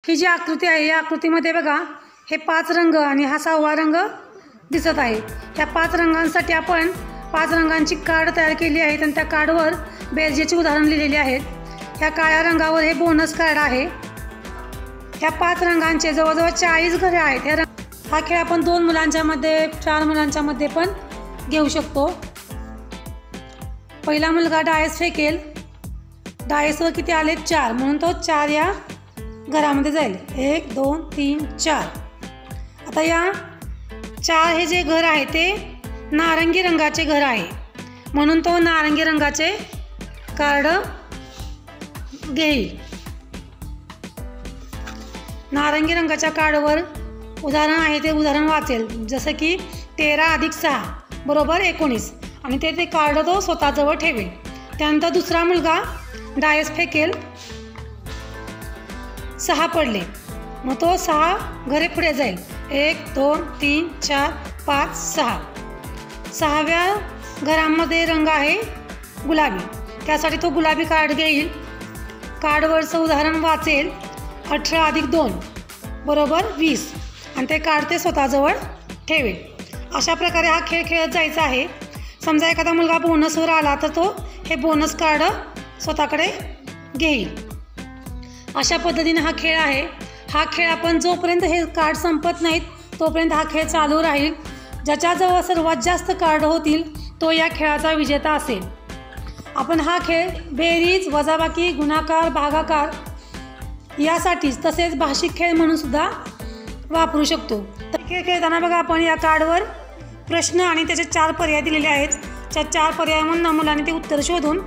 ही जी आकृती आहे या आकृतीमध्ये बघा हे 5 रंग आणि हा 6वा रंग दिसत आहे। ह्या 5 रंगांसाठी आपण 5 रंगांची कार्ड तयार केली आहेत आणि त्या कार्डवर बेरजेची उदाहरण लिहिलेली आहेत। ह्या काळ्या रंगावर हे बोनस कार्ड आहे। ह्या 5 रंगांचे जवळजवळ 40 घरे आहेत। हा खेळ आपण 2 मुलांच्या मध्ये 4 मुलांच्या मध्ये पण घेऊ शकतो। पहिला मुलगा डायस फेकेल, डायसवर किती आले 4 म्हणून तो 4 या घरामध्ये जाईल। 1 2 3 4। आता या 4 हे जे घर आहे ते नारंगी रंगाचे घर आहे म्हणून तो नारंगी रंगाचे कार्ड घेईल। नारंगी रंगाच्या कार्डवर उदाहरण आहे ते उदाहरण वाचेल, जसं की 13 + 6 = 19 आणि ते कार्ड तो स्वतःजवळ ठेवेल। त्यानंतर दुसरा मुलगा डायस फेकेल, 6 पडले मग तो 6 घरे पुढे जाईल। 1 2 3 4 5 6। 6व्या घरामध्ये रंग आहे गुलाबी, त्यासाठी तो गुलाबी कार्ड घेईल। कार्डवरचं उदाहरण वाचेल 18 + 2 = 20 आणि ते कार्ड ते स्वतःजवळ ठेवेल। अशा प्रकारे हा खेळ खेळत जायचा आहे। समजा एखादा मुलगा बोनसवर आला तर तो हे बोनस कार्ड स्वतःकडे घेईल। अशा पद्धतीने हा खेळ आहे। हा खेळ आपण जोपर्यंत हे कार्ड संपत नाहीत तोपर्यंत हा खेळ चालू राहील। ज्याच्याजवळ सर्वात जास्त कार्ड होतील तो या खेळाचा विजेता असेल। आपण हा खेळ बेरीज, वजाबाकी, गुणाकार, भागाकार यासाठीच तसेच भाषिक खेळ म्हणून सुद्धा वापरू शकतो। तर खेळ खेळताना बघा आपण या कार्डवर प्रश्न आणि त्याचे 4 पर्याय दिलेले आहेत। त्या 4 पर्यायामधून मुलांनी ते उत्तर शोधून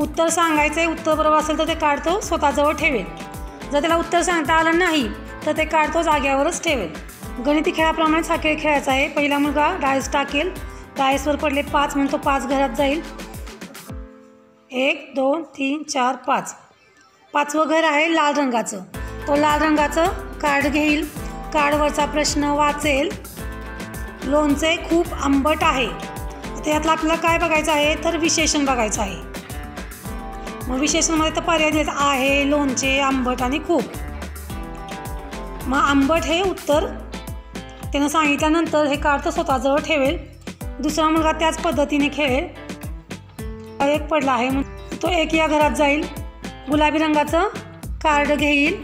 उत्तर सांगायचं आहे। उत्तर बरोबर असेल तर ते कार्ड तो स्वतःजवळ ठेवेल। जर त्याला उत्तर सांगता आलं नाही तर ते कार्ड तो जाग्यावरच ठेवेल। गणिती खेळाप्रमाणेच हा खेळ खेळायचा आहे। पहिला मुलगा डायस टाकेल, डायसवर पडले 5 म्हणून तो 5 घरात जाईल। 1 2 3 4 5। 5वं घर आहे लाल रंगाचं, तो लाल रंगाचं कार्ड घेईल। कार्डवरचा प्रश्न वाचेल, लोणचे खूप आंबट आहे। त्यातलं आपल्याला काय बघायचं आहे तर विशेषण बघायचं आहे। मग विशेषणामध्ये तर पर्याय द्यायचं आहे, लोणचे, आंबट आणि खूप। मग आंबट हे उत्तर त्यानं सांगितल्यानंतर हे कार्ड तो स्वतःजवळ ठेवेल। दुसरा मुलगा त्याच पद्धतीने खेळेल। 1 पडला आहे म्हणून तो 1 या घरात जाईल। गुलाबी रंगाचं कार्ड घेईल।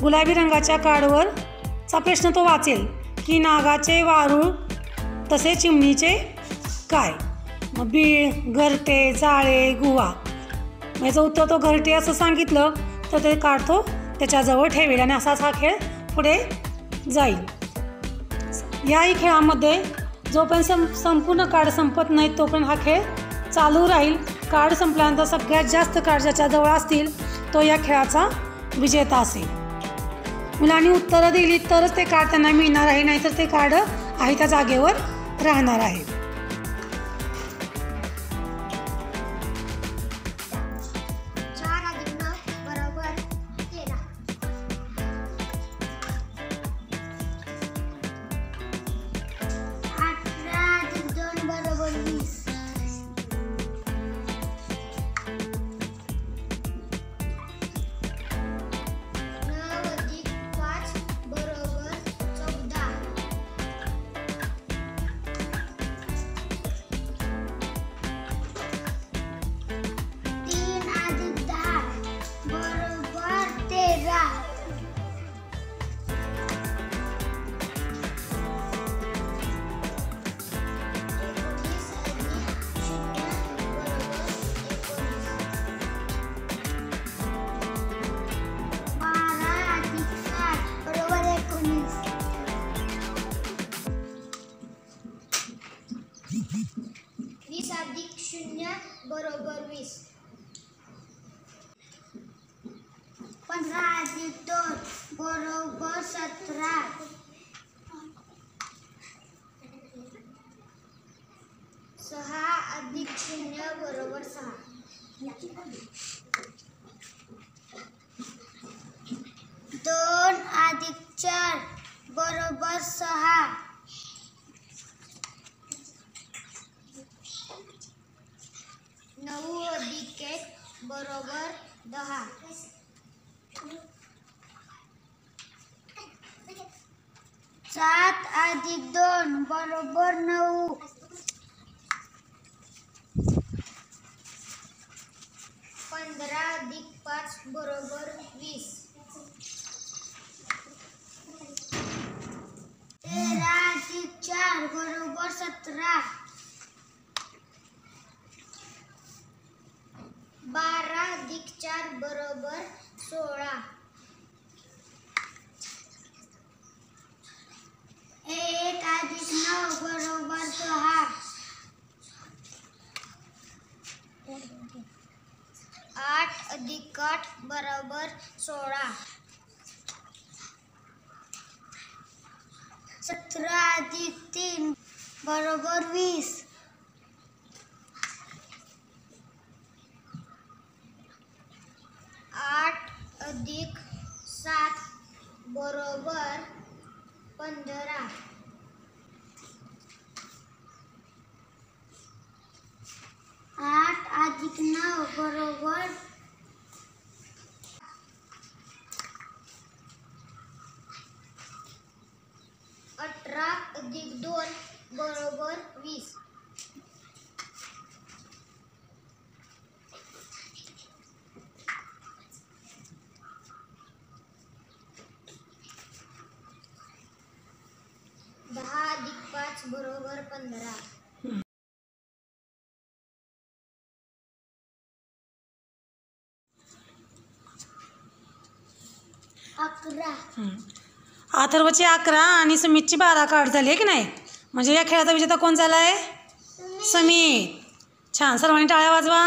गुलाबी रंगाच्या कार्डवरचा प्रश्न तो वाचेल की नागाचे वारूळ तसे चिमणीचे काय। मग बीळ, घरटे, जाळे, गुहा। याचं उत्तर तो घरटे असं सांगितलं तर ते कार्ड तो त्याच्याजवळ ठेवेल आणि असाच हा खेळ पुढे जाईल। याही खेळामध्ये जोपर्यंत संपूर्ण कार्ड संपत नाहीत तोपर्यंत हा खेळ चालू राहील। कार्ड संपल्यानंतर सगळ्यात जास्त कार्ड ज्याच्याजवळ असतील तो या खेळाचा विजेता असेल। मुलांनी उत्तरं दिली तरच ते कार्ड त्यांना मिळणार आहे, नाहीतर ते कार्ड आहे त्या जागेवर राहणार आहे। 4 + 9 = 13। 18 + 2 = 20। 9 + 5 = 14। 3 + 10 = 13। 20 + 0 = 20। 15 + 2 = 17। 6 + 0 = 6। 2 + 4 = 6। 9 + 1 = 10। 7 अधिक 2 बरोबर 9. 15 अधिक 5 बरोबर 20. 13 अधिक 4 बरोबर 17. 12 अधिक 4 बरोबर 16. 1 अधिक 9 बरोबर 6. 8 अधिक 8 बरोबर 16. 17 अधिक 3 बरोबर 20. 8 अधिक 7 बरोबर 15. 8 अधिक 9 बरोबर 18 अधिक 2 बरोबर 20. 10 अधिक 5 बरोबर 15. 11. अथर्वची 11 आणि समितची 12 कार्ड झाली आहे की नाही. म्हणजे या खेळाचा विजेता कोण झाला आहे? समित. छान. सर्वांनी टाळ्या वाजवा.